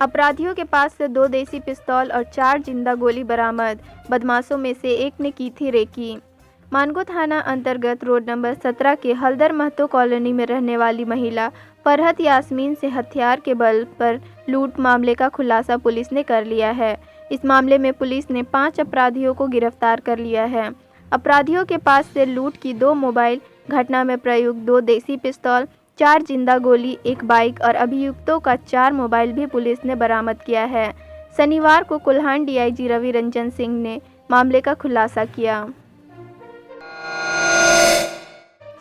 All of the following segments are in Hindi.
अपराधियों के पास से 2 देसी पिस्तौल और 4 जिंदा गोली बरामद। बदमाशों में से एक ने की थी रेकी। मानगो थाना अंतर्गत रोड नंबर 17 के हल्दर महतो कॉलोनी में रहने वाली महिला फरहत यास्मीन से हथियार के बल पर लूट मामले का खुलासा पुलिस ने कर लिया है। इस मामले में पुलिस ने 5 अपराधियों को गिरफ्तार कर लिया है। अपराधियों के पास से लूट की 2 मोबाइल, घटना में प्रयुक्त 2 देसी पिस्तौल, 4 जिंदा गोली, 1 बाइक और अभियुक्तों का 4 मोबाइल भी पुलिस ने बरामद किया है। शनिवार को कुल्हान डीआईजी रवि रंजन सिंह ने मामले का खुलासा किया।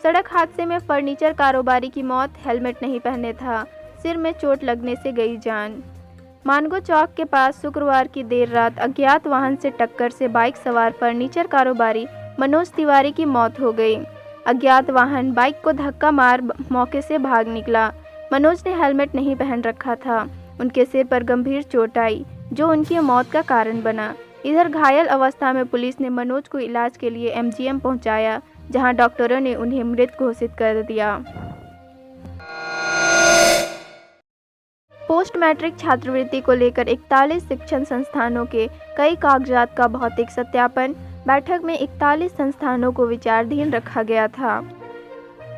सड़क हादसे में फर्नीचर कारोबारी की मौत, हेलमेट नहीं पहने था, सिर में चोट लगने से गई जान। मानगो चौक के पास शुक्रवार की देर रात अज्ञात वाहन से टक्कर से बाइक सवार फर्नीचर कारोबारी मनोज तिवारी की मौत हो गई। अज्ञात वाहन बाइक को धक्का मार मौके से भाग निकला। मनोज ने हेलमेट नहीं पहन रखा था। उनके सिर पर गंभीर चोट आई, जो उनकी मौत का कारण बना। इधर घायल अवस्था में पुलिस ने मनोज को इलाज के लिए एमजीएम पहुंचाया, जहां डॉक्टरों ने उन्हें मृत घोषित कर दिया। पोस्ट मैट्रिक छात्रवृत्ति को लेकर 41 शिक्षण संस्थानों के कई कागजात का भौतिक सत्यापन। बैठक में 41 संस्थानों को विचाराधीन रखा गया था।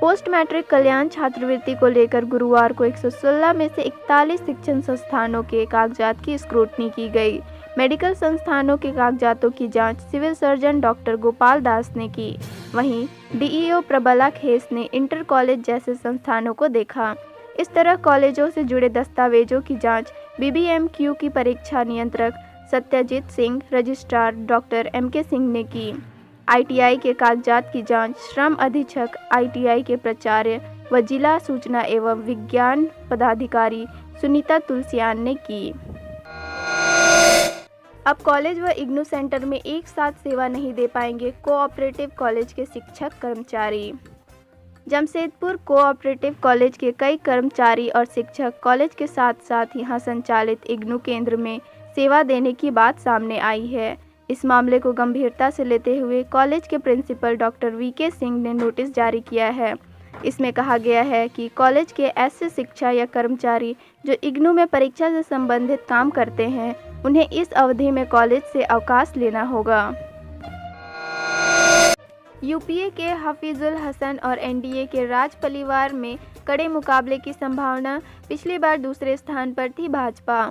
पोस्ट मैट्रिक कल्याण छात्रवृत्ति को लेकर गुरुवार को 116 में से 41 शिक्षण संस्थानों के कागजात की स्क्रूटनी की गई। मेडिकल संस्थानों के कागजातों की जांच civil surgeon doctor Gopal Das ने की। वहीं डीईओ प्रबला खेस ने इंटर कॉलेज जैसे संस्थानों को देखा। इस तरह कॉलेजों से जुड़े दस्तावेजों की जांच बीबीएमक्यू की परीक्षा नियंत्रक Satyajit Singh, registrar doctor MK Singh ने की। आईटीआई के कागजात की जांच श्रम अधीक्षक आईटीआई के प्राचार्य व जिला सूचना एवं विज्ञान पदाधिकारी सुनीता तुलसियान ने की। अब कॉलेज व इग्नू सेंटर में एक साथ सेवा नहीं दे पाएंगे कोऑपरेटिव कॉलेज के शिक्षक कर्मचारी। जमशेदपुर कोऑपरेटिव कॉलेज के कई कर्मचारी और शिक्षक कॉलेज के साथ साथ यहां संचालित इग्नू केंद्र में सेवा देने की बात सामने आई है। इस मामले को गंभीरता से लेते हुए कॉलेज के प्रिंसिपल डॉक्टर वीके सिंह ने नोटिस जारी किया है। इसमें कहा गया है कि कॉलेज के ऐसे शिक्षा या कर्मचारी जो इग्नू में परीक्षा से संबंधित काम करते हैं, उन्हें इस अवधि में कॉलेज से अवकाश लेना होगा। यूपीए के हफीजुल हसन और एनडीए के राज पलिवार में कड़े मुकाबले की संभावना। पिछली बार दूसरे स्थान पर थी भाजपा।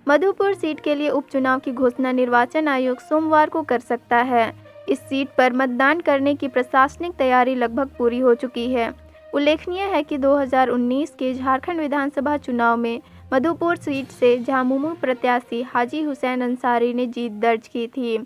मधुपुर सीट के लिए उपचुनाव की घोषणा निर्वाचन आयोग सोमवार को कर सकता है। इस सीट पर मतदान करने की प्रशासनिक तैयारी लगभग पूरी हो चुकी है। उल्लेखनीय है कि 2019 के झारखंड विधानसभा चुनाव में मधुपुर सीट से झामुमो प्रत्याशी हाजी हुसैन अंसारी ने जीत दर्ज की थी।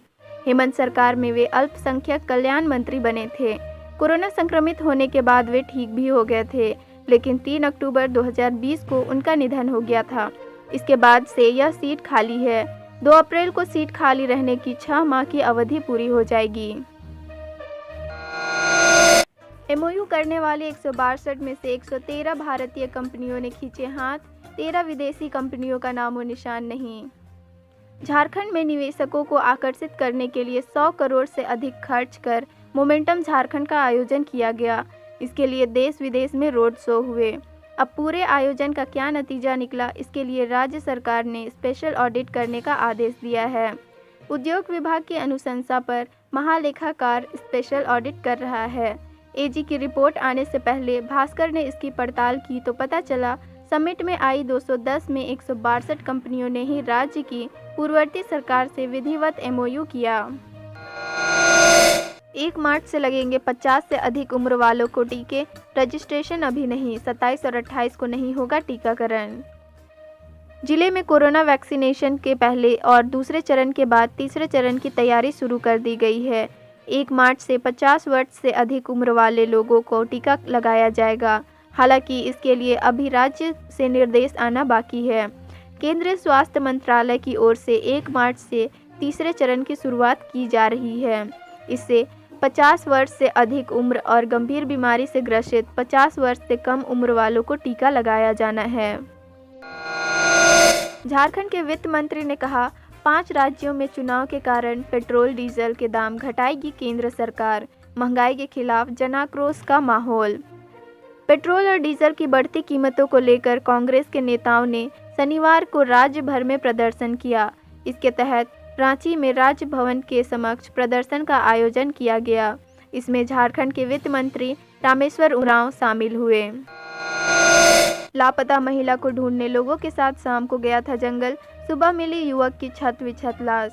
हेमंत सरकार में वे अल्पसंख्यक कल्याण मंत्री बने थे। कोरोना संक्रमित होने के बाद वे ठीक भी हो गए थे, लेकिन 3 अक्टूबर 2020 को उनका निधन हो गया था। इसके बाद से यह सीट खाली है। 2 अप्रैल को सीट खाली रहने की 6 माह की अवधि पूरी हो जाएगी। एमओयू करने वाली 162 में से 113 भारतीय कंपनियों ने खींचे हाथ, 13 विदेशी कंपनियों का नामो निशान नहीं। झारखंड में निवेशकों को आकर्षित करने के लिए 100 करोड़ से अधिक खर्च कर मोमेंटम झारखंड का आयोजन किया गया। इसके लिए देश विदेश में रोड शो हुए। अब पूरे आयोजन का क्या नतीजा निकला, इसके लिए राज्य सरकार ने स्पेशल ऑडिट करने का आदेश दिया है। उद्योग विभाग की अनुशंसा पर महालेखाकार स्पेशल ऑडिट कर रहा है। एजी की रिपोर्ट आने से पहले भास्कर ने इसकी पड़ताल की तो पता चला समिट में आई 210 में 162 कंपनियों ने ही राज्य की पूर्ववर्ती सरकार से विधिवत एमओयू किया। 1 मार्च से लगेंगे 50 से अधिक उम्र वालों को टीके। रजिस्ट्रेशन अभी नहीं, 27 और 28 को नहीं होगा टीकाकरण। जिले में कोरोना वैक्सीनेशन के पहले और दूसरे चरण के बाद तीसरे चरण की तैयारी शुरू कर दी गई है। 1 मार्च से 50 वर्ष से अधिक उम्र वाले लोगों को टीका लगाया जाएगा। हालांकि इसके लिए अभी राज्य से निर्देश आना बाकी है। केंद्रीय स्वास्थ्य मंत्रालय की ओर से 1 मार्च से तीसरे चरण की शुरुआत की जा रही है। इससे 50 वर्ष से अधिक उम्र और गंभीर बीमारी से ग्रसित 50 वर्ष से कम उम्र वालों को टीका लगाया जाना है। झारखंड के वित्त मंत्री ने कहा, 5 राज्यों में चुनाव के कारण पेट्रोल डीजल के दाम घटाएगी केंद्र सरकार। महंगाई के खिलाफ जनाक्रोश का माहौल। पेट्रोल और डीजल की बढ़ती कीमतों को लेकर कांग्रेस के नेताओं ने शनिवार को राज्य भर में प्रदर्शन किया। इसके तहत रांची में राज्य भवन के समक्ष प्रदर्शन का आयोजन किया गया। इसमें झारखंड के वित्त मंत्री रामेश्वर उरांव शामिल हुए। लापता महिला को ढूंढने लोगों के साथ शाम को गया था जंगल, सुबह मिली युवक की छत विछत लाश।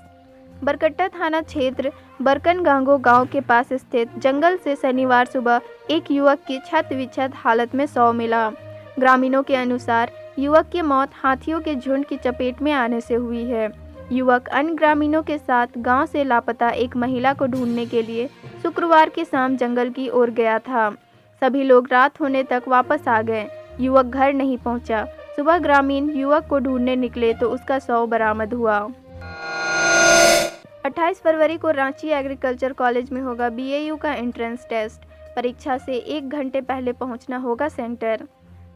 बरकट्टा थाना क्षेत्र बरकनगांगो गांव के पास स्थित जंगल से शनिवार सुबह एक युवक की छत विछत हालत में शव मिला। ग्रामीणों के अनुसार युवक की मौत हाथियों के झुंड की चपेट में आने से हुई है। युवक अन्य ग्रामीणों के साथ गांव से लापता एक महिला को ढूंढने के लिए शुक्रवार की शाम जंगल की ओर गया था। सभी लोग रात होने तक वापस आ गए। युवक घर नहीं पहुंचा। सुबह ग्रामीण युवक को ढूंढने निकले तो उसका शव बरामद हुआ। 28 फरवरी को रांची एग्रीकल्चर कॉलेज में होगा बीएयू का एंट्रेंस टेस्ट। परीक्षा से 1 घंटे पहले पहुंचना होगा सेंटर।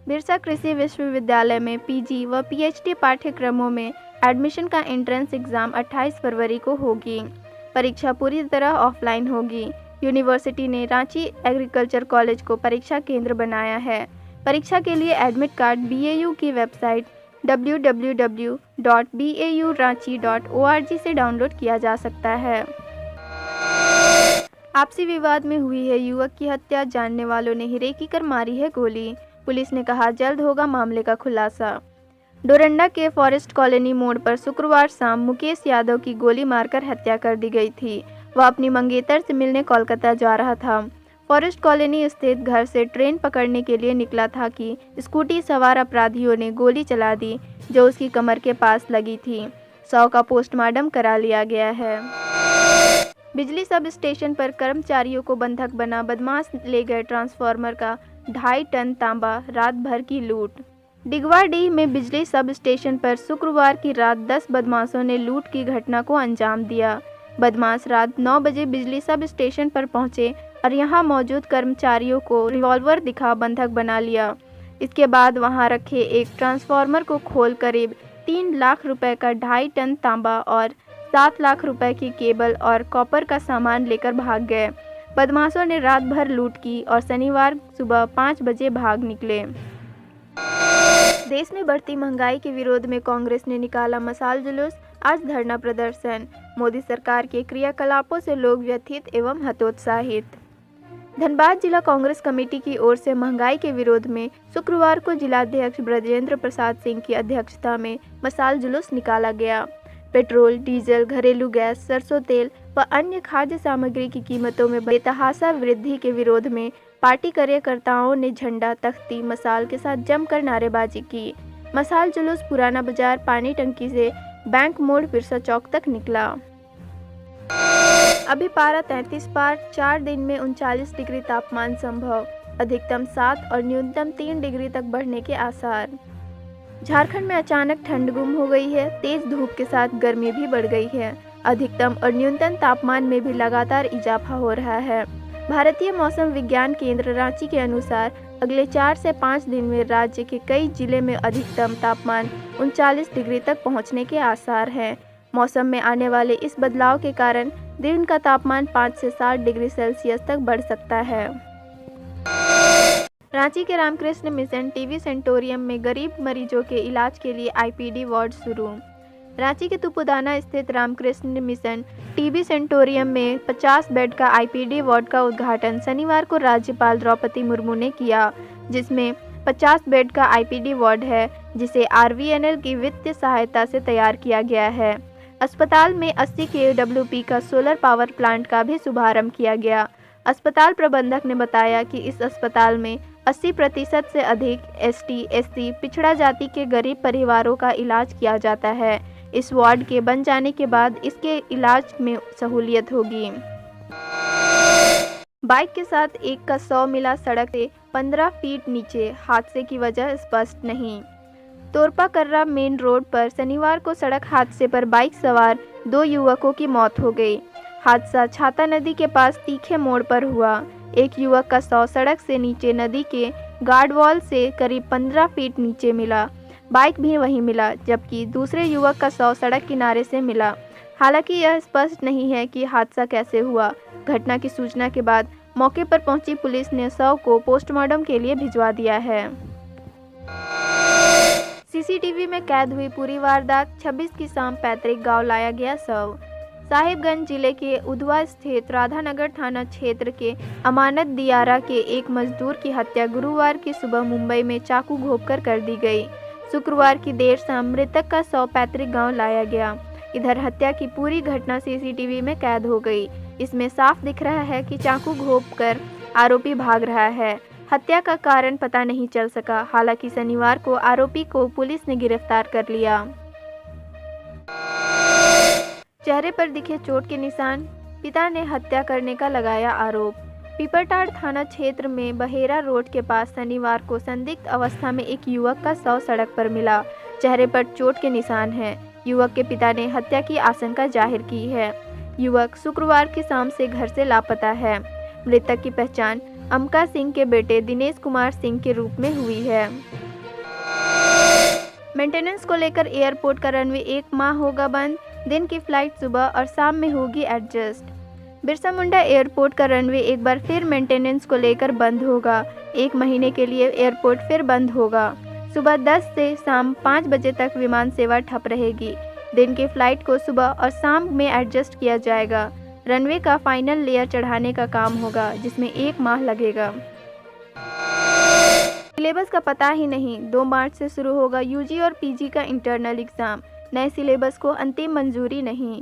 बिरसा कृषि विश्वविद्यालय में पीजी व पीएचडी पाठ्यक्रमों में एडमिशन का एंट्रेंस एग्ज़ाम 28 फरवरी को होगी। परीक्षा पूरी तरह ऑफलाइन होगी। यूनिवर्सिटी ने रांची एग्रीकल्चर कॉलेज को परीक्षा केंद्र बनाया है। परीक्षा के लिए एडमिट कार्ड बीएयू की वेबसाइट www.bauranchi.org से डाउनलोड किया जा सकता है। आपसी विवाद में हुई है युवक की हत्या, जानने वालों ने हिरेकी कर मारी है गोली। पुलिस ने कहा जल्द होगा मामले का खुलासा। डोरंडा के फॉरेस्ट कॉलोनी मोड़ पर शुक्रवार शाम मुकेश यादव की गोली मारकर हत्या कर दी गई थी। वह अपनी मंगेतर से मिलने कोलकाता जा रहा था। फॉरेस्ट कॉलोनी स्थित घर से ट्रेन पकड़ने के लिए निकला था कि स्कूटी सवार अपराधियों ने गोली चला दी जो उसकी कमर के पास लगी थी। शव का पोस्टमार्टम करा लिया गया है। बिजली सब स्टेशन पर कर्मचारियों को बंधक बना बदमाश ले गए ट्रांसफार्मर का 2.5 टन तांबा, रात भर की लूट। डिगवाडीह में बिजली सब स्टेशन पर शुक्रवार की रात 10 बदमाशों ने लूट की घटना को अंजाम दिया। बदमाश रात 9 बजे बिजली सब स्टेशन पर पहुंचे और यहां मौजूद कर्मचारियों को रिवॉल्वर दिखा बंधक बना लिया। इसके बाद वहां रखे एक ट्रांसफार्मर को खोल करीब 3 लाख रुपए का 2.5 टन तांबा और 7 लाख रुपए की केबल और कॉपर का सामान लेकर भाग गए। बदमाशों ने रात भर लूट की और शनिवार सुबह 5 बजे भाग निकले। देश में बढ़ती महंगाई के विरोध में कांग्रेस ने निकाला मशाल जुलूस, आज धरना प्रदर्शन। मोदी सरकार के क्रियाकलापों से लोग व्यथित एवं हतोत्साहित। धनबाद जिला कांग्रेस कमेटी की ओर से महंगाई के विरोध में शुक्रवार को जिलाध्यक्ष ब्रजेंद्र प्रसाद सिंह की अध्यक्षता में मशाल जुलूस निकाला गया। पेट्रोल, डीजल, घरेलू गैस, सरसों तेल व अन्य खाद्य सामग्री की कीमतों में बेतहाशा वृद्धि के विरोध में पार्टी कार्यकर्ताओं ने झंडा, तख्ती, मशाल के साथ जमकर नारेबाजी की। मशाल जुलूस पुराना बाजार, पानी टंकी से बैंक मोड़, बिरसा चौक तक निकला। अभी पारा 33 पार, 4 दिन में 39 डिग्री तापमान संभव, अधिकतम 7 और न्यूनतम 3 डिग्री तक बढ़ने के आसार। झारखंड में अचानक ठंड गुम हो गई है। तेज धूप के साथ गर्मी भी बढ़ गई है। अधिकतम और न्यूनतम तापमान में भी लगातार इजाफा हो रहा है। भारतीय मौसम विज्ञान केंद्र रांची के अनुसार अगले 4 से 5 दिन में राज्य के कई जिले में अधिकतम तापमान 39 डिग्री तक पहुंचने के आसार हैं। मौसम में आने वाले इस बदलाव के कारण दिन का तापमान 5 से 7 डिग्री सेल्सियस तक बढ़ सकता है। रांची के रामकृष्ण मिशन टीबी सेंटोरियम में गरीब मरीजों के इलाज के लिए आईपीडी वार्ड शुरू। रांची के तुपुदाना स्थित रामकृष्ण मिशन टीबी सेंटोरियम में 50 बेड का आईपीडी वार्ड का उद्घाटन शनिवार को राज्यपाल द्रौपदी मुर्मू ने किया, जिसमें 50 बेड का आईपीडी वार्ड है जिसे आरवीएनएल की वित्तीय सहायता से तैयार किया गया है। अस्पताल में 80 केडब्ल्यूपी का सोलर पावर प्लांट का भी शुभारंभ किया गया। अस्पताल प्रबंधक ने बताया कि इस अस्पताल में 80% से अधिक एसटी, एससी, पिछड़ा जाति के गरीब परिवारों का इलाज किया जाता है। इस वार्ड के बन जाने के बाद इसके इलाज में सहूलियत होगी। बाइक के साथ एक का शव मिला सड़क से 15 फीट नीचे, हादसे की वजह स्पष्ट नहीं। तोरपा कर्रा मेन रोड पर शनिवार को सड़क हादसे पर बाइक सवार 2 युवकों की मौत हो गई। हादसा छाता नदी के पास तीखे मोड़ पर हुआ। एक युवक का शव सड़क से नीचे नदी के गार्डवॉल से करीब 15 फीट नीचे मिला। बाइक भी वहीं मिला, जबकि दूसरे युवक का शव सड़क किनारे से मिला। हालांकि यह स्पष्ट नहीं है कि हादसा कैसे हुआ। घटना की सूचना के बाद मौके पर पहुंची पुलिस ने शव को पोस्टमार्टम के लिए भिजवा दिया है। सीसीटीवी में कैद हुई पूरी वारदात। 26 की शाम पैतृक गांव लाया गया शव। साहिबगंज जिले के उधवा स्थित राधानगर थाना क्षेत्र के अमानत दियारा के एक मजदूर की हत्या गुरुवार की सुबह मुंबई में चाकू घोंपकर कर दी गई। शुक्रवार की देर शाम मृतक का शव पैतृक गांव लाया गया। इधर हत्या की पूरी घटना सीसीटीवी में कैद हो गई। इसमें साफ दिख रहा है कि चाकू घोंपकर आरोपी भाग रहा है। हत्या का कारण पता नहीं चल सका। हालांकि शनिवार को आरोपी को पुलिस ने गिरफ्तार कर लिया। चेहरे पर दिखे चोट के निशान, पिता ने हत्या करने का लगाया आरोप। पीपरटाड़ थाना क्षेत्र में बहेरा रोड के पास शनिवार को संदिग्ध अवस्था में एक युवक का शव सड़क पर मिला। चेहरे पर चोट के निशान हैं। युवक के पिता ने हत्या की आशंका जाहिर की है। युवक शुक्रवार की शाम से घर से लापता है। मृतक की पहचान अमका सिंह के बेटे दिनेश कुमार सिंह के रूप में हुई है। मेंटेनेंस को लेकर एयरपोर्ट का रनवे 1 माह होगा बंद। दिन की फ्लाइट सुबह और शाम में होगी एडजस्ट। बिरसा मुंडा एयरपोर्ट का रनवे एक बार फिर मेंटेनेंस को लेकर बंद होगा। 1 महीने के लिए एयरपोर्ट फिर बंद होगा। सुबह 10 से शाम 5 बजे तक विमान सेवा ठप रहेगी। दिन की फ्लाइट को सुबह और शाम में एडजस्ट किया जाएगा। रनवे का फाइनल लेयर चढ़ाने का काम होगा, जिसमें 1 माह लगेगा। सिलेबस का पता ही नहीं। 2 मार्च से शुरू होगा यूजी और पीजी का इंटरनल एग्जाम। नए सिलेबस को अंतिम मंजूरी नहीं।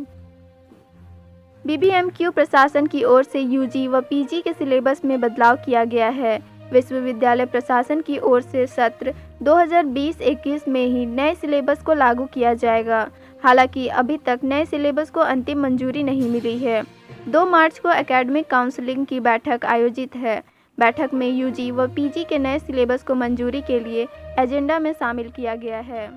बीबीएमक्यू प्रशासन की ओर से यूजी व पीजी के सिलेबस में बदलाव किया गया है। विश्वविद्यालय प्रशासन की ओर से सत्र 2020-21 में ही नए सिलेबस को लागू किया जाएगा। हालांकि अभी तक नए सिलेबस को अंतिम मंजूरी नहीं मिली है। 2 मार्च को एकेडमिक काउंसिलिंग की बैठक आयोजित है। बैठक में यूजी व पीजी के नए सिलेबस को मंजूरी के लिए एजेंडा में शामिल किया गया है।